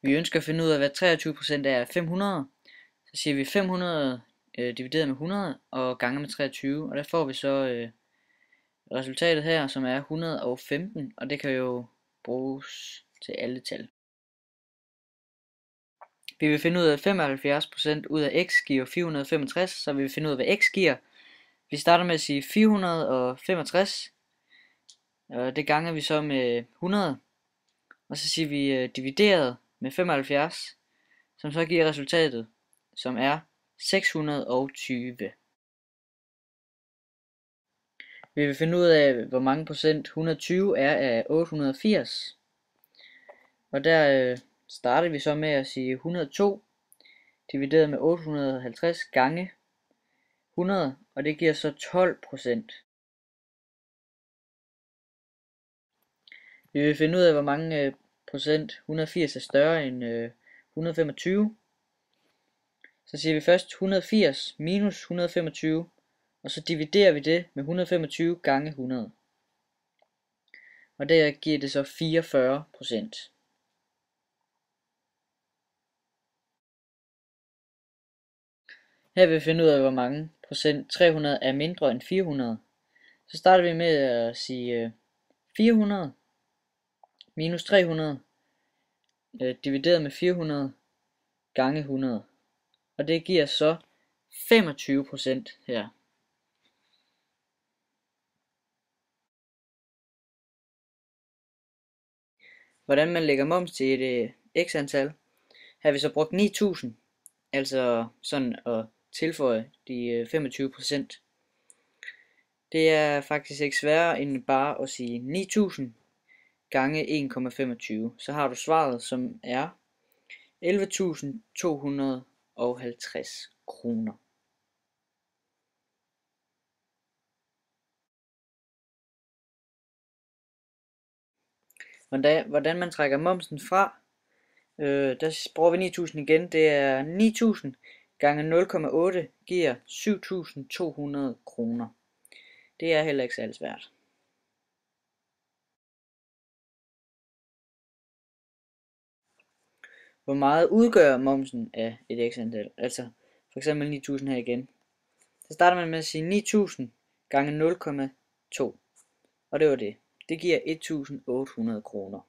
Vi ønsker at finde ud af, hvad 23% er af 500. Så siger vi 500 divideret med 100 og gange med 23. Og der får vi så resultatet her, som er 115. Og det kan jo bruges til alle tal. Vi vil finde ud af, at 75% ud af x giver 465. Så vi vil finde ud af, hvad x giver. Vi starter med at sige 465. Og det ganger vi så med 100. Og så siger vi divideret med 75, som så giver resultatet, som er 620. Vi vil finde ud af, hvor mange procent 120 er af 880. Og der starter vi så med at sige 102 divideret med 850 gange 100, og det giver så 12%. Vi vil finde ud af, hvor mange procent 180 er større end 125. Så siger vi først 180 minus 125, og så dividerer vi det med 125 gange 100. Og der giver det så 44%. Her vil vi finde ud af, hvor mange procent 300 er mindre end 400. Så starter vi med at sige 400 minus 300 divideret med 400 gange 100. Og det giver så 25% her. Hvordan man lægger moms til et x-antal. Her har vi så brugt 9000, altså sådan at tilføje de 25%. Det er faktisk ikke sværere end bare at sige 9000 gange 1,25. Så har du svaret, som er 11.250 kroner. Hvordan man trækker momsen fra, der bruger vi 9000 igen. Det er 9000 gange 0,8 giver 7.200 kroner. Det er heller ikke særlig svært. Hvor meget udgør momsen af et x-antal? Altså for eksempel 9000 her igen. Så starter man med at sige 9000 gange 0,2. Og det var det. Det giver 1.800 kroner.